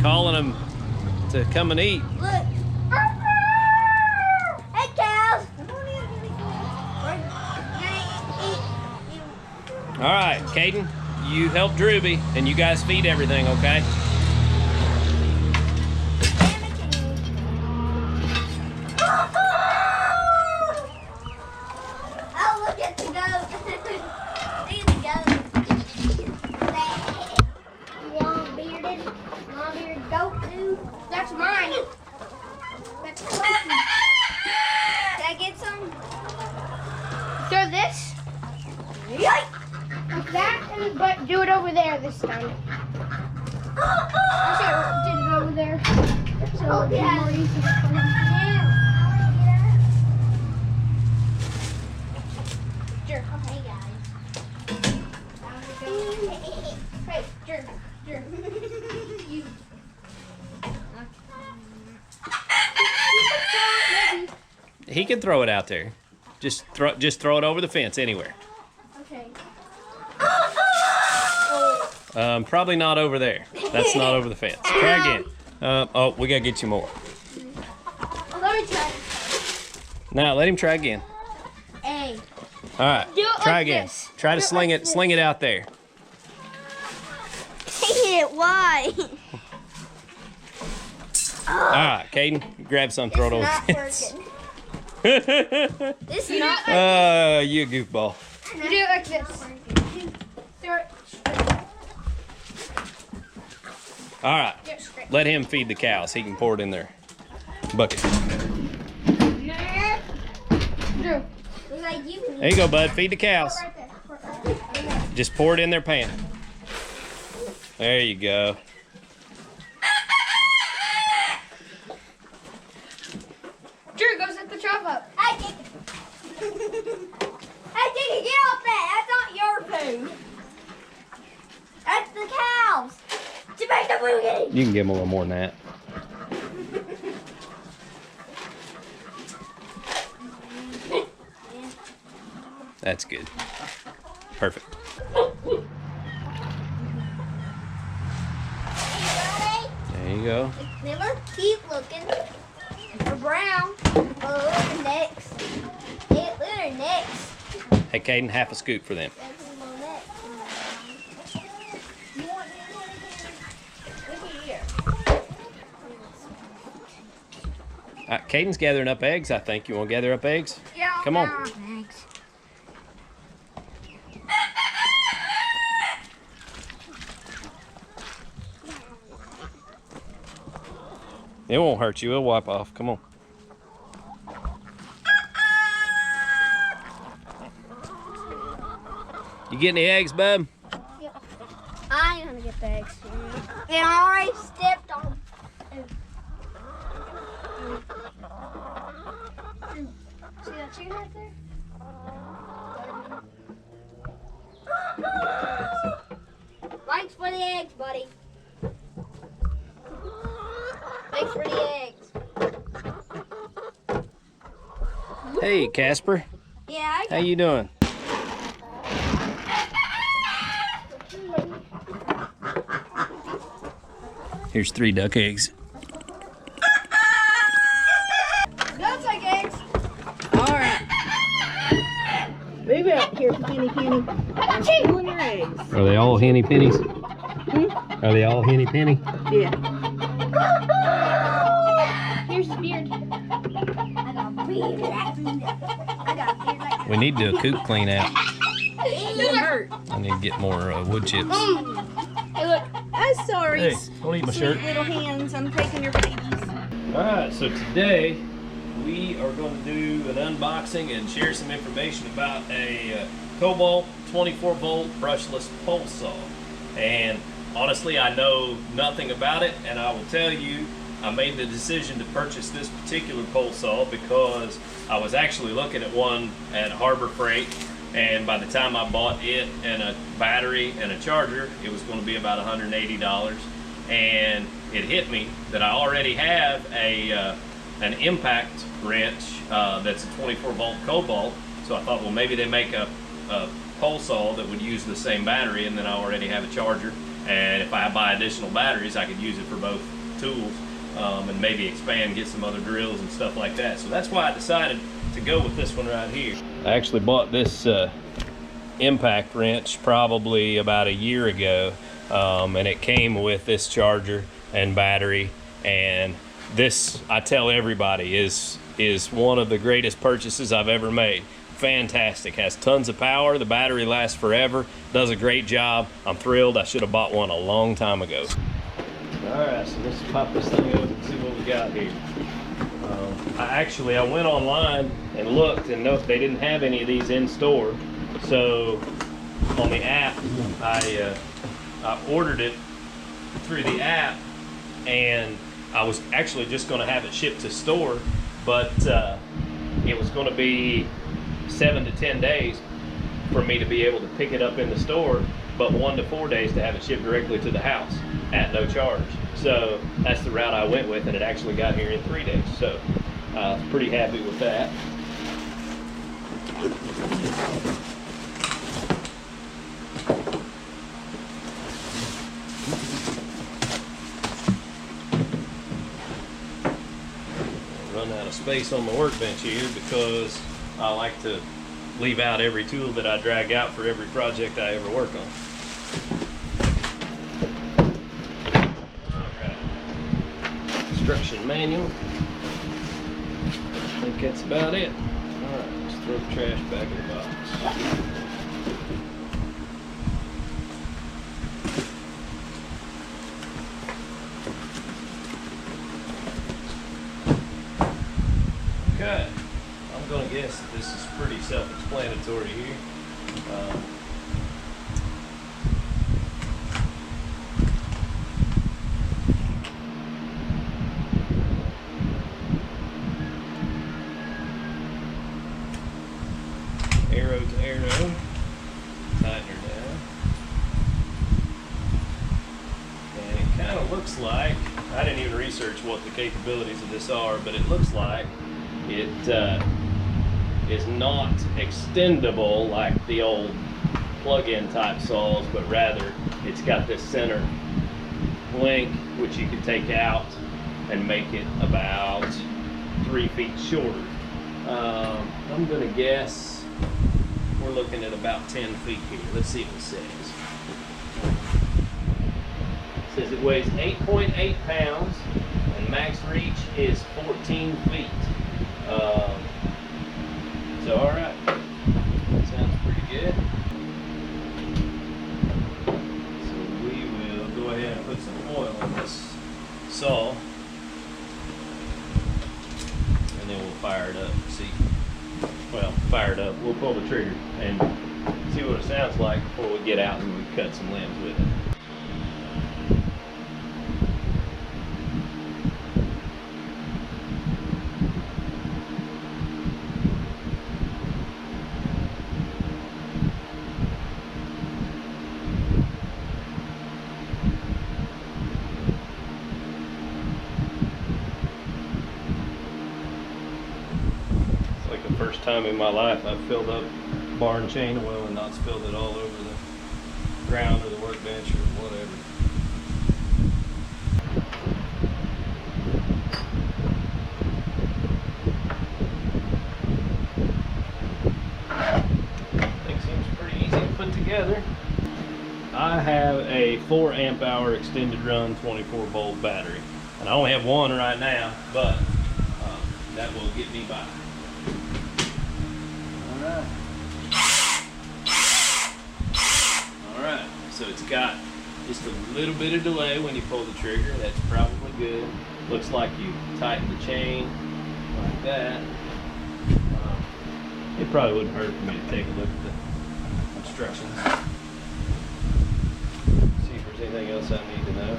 calling them to come and eat. Look. Hey, cows. All right, Caden, you help Drewby, and you guys feed everything, okay? Oh, look at the goat. See the goat. Long-bearded goat, dude. That's mine. That's mine. Can I get some? Throw this. Yoink. Like that, but do it over there this time. I did it over there. So it'll be more easy for him. Hey guys. Hey, Jerk. You. He can throw it out there. Just throw it over the fence anywhere. Okay. Probably not over there. That's not over the fence. Try again. Oh, we gotta get you more. Well, let me try. Now let him try again. Hey. All right, Do it try like again. this. Try to Do it sling like it. Sling it out there. Why? All right, Caden, grab some, throw it over the fence. This is not working. You goofball. Do it like this. Throw it. All right, Do it straight. let him feed the cows. He can pour it in their bucket. Drew. Like you can There you go, bud. Feed the cows. right there. Right there. Just pour it in their pan. There you go. Drew, go set the chop up. Hey, Dicky. Hey, Dicky, get off that. That's not your food. That's the cows. Jamaica Boogie. You can give him a little more than that. That's good. Perfect. There you go. Remember, keep looking. For brown. Oh, look at next. Hey, look at her next. Hey, Caden, half a scoop for them. That's a little next. You want look here. Caden's gathering up eggs, I think. You want to gather up eggs? Yeah. Come on. Thanks. It won't hurt you. It'll wipe off. Come on. You getting the eggs, bub? Yep. I'm gonna get the eggs. And I already stepped on. See that chicken right there? Thanks for the eggs, buddy. Thanks for the eggs. Hey, Casper. Yeah, How you doing? Here's 3 duck eggs. Goats like eggs. All right. Move out here, Penny. Doing your eggs. Are they all henny pennies? Are they all henny penny? Yeah. Here's his beard. I got a beard. I got a beard like We need to do a coop clean out. It doesn't hurt. I need to get more wood chips. Hey, look. I'm sorry. Hey, don't eat my shirt. Sweet little hands. I'm taking your babies. Alright, so today we are going to do an unboxing and share some information about a Kobalt 24-volt brushless pole saw. And honestly, I know nothing about it, and I will tell you, I made the decision to purchase this particular pole saw because I was actually looking at one at Harbor Freight, and by the time I bought it and a battery and a charger, it was going to be about $180. And it hit me that I already have an impact wrench that's a 24-volt Kobalt. So I thought, well, maybe they make a pole saw that would use the same battery, and then I already have a charger. And if I buy additional batteries, I could use it for both tools and maybe expand, get some other drills and stuff like that. So that's why I decided to go with this one right here. I actually bought this impact wrench probably about a year ago, and it came with this charger and battery, and this, I tell everybody, is one of the greatest purchases I've ever made. Fantastic, has tons of power, the battery lasts forever, does a great job. I'm thrilled. I should have bought one a long time ago. Alright, so let's pop this thing open and see what we got here. I went online and looked, and noticed they didn't have any of these in store. So on the app, I ordered it through the app, and I was actually just going to have it shipped to store, but it was going to be 7 to 10 days for me to be able to pick it up in the store, but 1 to 4 days to have it shipped directly to the house at no charge. So that's the route I went with, and it actually got here in 3 days. So I was pretty happy with that. Run out of space on the workbench here because I like to leave out every tool that I drag out for every project I ever work on. Alright. Instruction manual. I think that's about it. Alright, let's throw the trash back in the box. Okay, I'm going to guess that this is pretty self-explanatory here. Arrow to arrow, tighten her down. And it kind of looks like, I didn't even research what the capabilities of this are, but it looks like it is not extendable like the old plug-in type saws, but rather it's got this center link which you can take out and make it about 3 feet shorter. I'm gonna guess we're looking at about 10 feet here. Let's see what it says. It says it weighs 8.8 pounds and max reach is 14 feet. So alright, sounds pretty good. So we will go ahead and put some oil in this saw, and then we'll fire it up. See, well, fire it up. We'll pull the trigger and see what it sounds like before we get out and we cut some limbs with it. First time in my life I've filled up barn chain oil and not spilled it all over the ground or the workbench or whatever. Thing seems pretty easy to put together. I have a 4 amp hour extended run 24 volt battery, and I only have one right now, but that will get me by. Alright, so it's got just a little bit of delay when you pull the trigger. That's probably good. Looks like you tighten the chain like that. It probably wouldn't hurt for me to take a look at the instructions. See if there's anything else I need to know.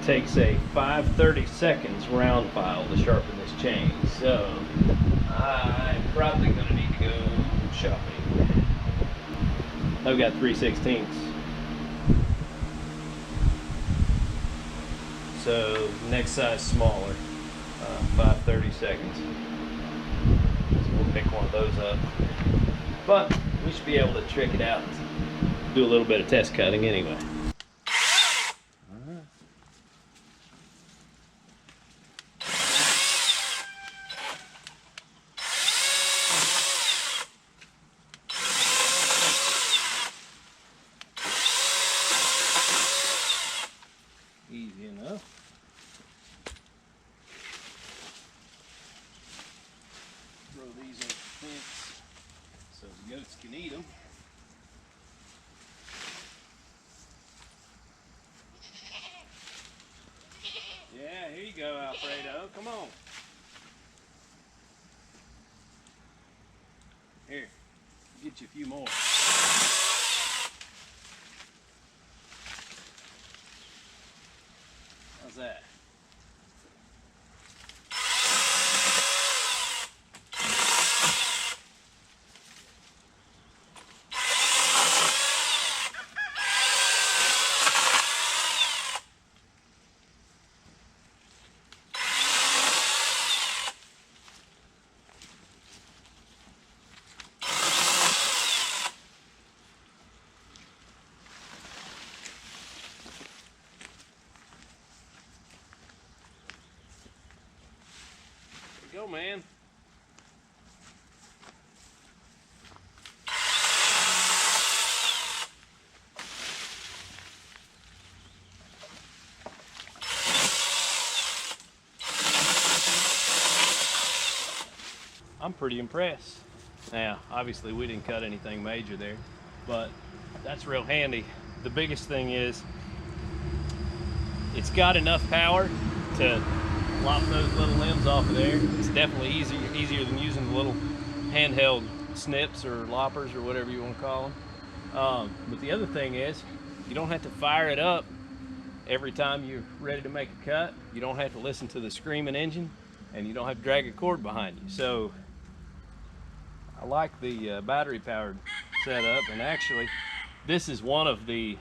It takes a 5/32 round file to sharpen this chain, so I'm probably going to need to go shopping. I've got 3/16, so next size smaller, 5/32. So we'll pick one of those up, but we should be able to trick it out and do a little bit of test cutting anyway. Easy enough. Throw these over the fence so the goats can eat them. Yeah, here you go, Alfredo. Come on. Here, get you a few more. How's that? Go, man. I'm pretty impressed. Now, obviously we didn't cut anything major there, but that's real handy. The biggest thing is it's got enough power to lop those little limbs off of there. It's definitely easier than using the little handheld snips or loppers or whatever you want to call them. But the other thing is you don't have to fire it up every time you're ready to make a cut. You don't have to listen to the screaming engine, and you don't have to drag a cord behind you. So I like the battery powered setup, and actually this is one of the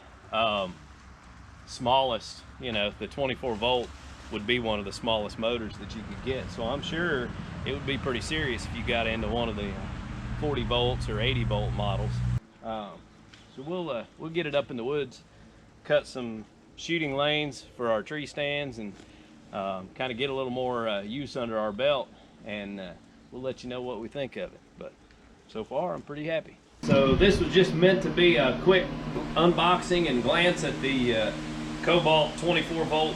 smallest, the 24 volt would be one of the smallest motors that you could get. So I'm sure it would be pretty serious if you got into one of the 40 volts or 80 volt models. So we'll get it up in the woods, cut some shooting lanes for our tree stands, and kind of get a little more use under our belt, and we'll let you know what we think of it. But so far I'm pretty happy. So this was just meant to be a quick unboxing and glance at the Kobalt 24 volt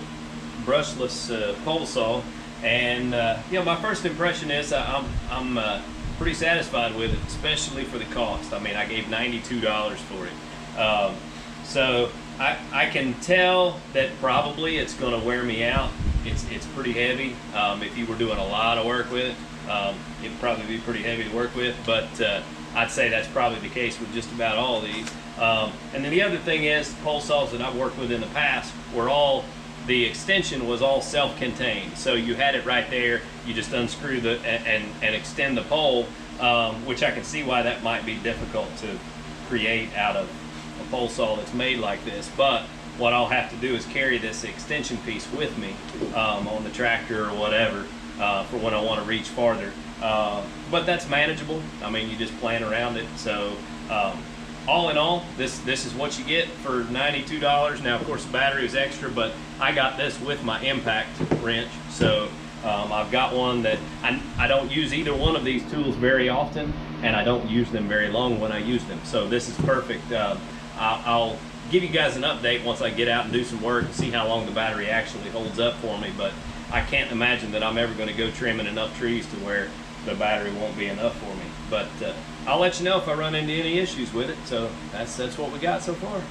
brushless pole saw, and my first impression is I'm pretty satisfied with it, especially for the cost. I mean, I gave $92 for it, so I can tell that probably it's going to wear me out. It's pretty heavy. If you were doing a lot of work with it, it'd probably be pretty heavy to work with, but I'd say that's probably the case with just about all of these. And then the other thing is, the pole saws that I've worked with in the past were all, the extension was all self-contained. So you had it right there, you just unscrew and extend the pole, which I can see why that might be difficult to create out of a pole saw that's made like this. But what I'll have to do is carry this extension piece with me on the tractor or whatever for when I want to reach farther. But that's manageable. I mean, you just plan around it. So all in all, this is what you get for $92. Now, of course, the battery is extra, but I got this with my impact wrench. So I've got one that I don't use either one of these tools very often, and I don't use them very long when I use them. So this is perfect. I'll give you guys an update once I get out and do some work and see how long the battery actually holds up for me. But I can't imagine that I'm ever going to go trimming enough trees to where the battery won't be enough for me. But I'll let you know if I run into any issues with it. So that's what we got so far.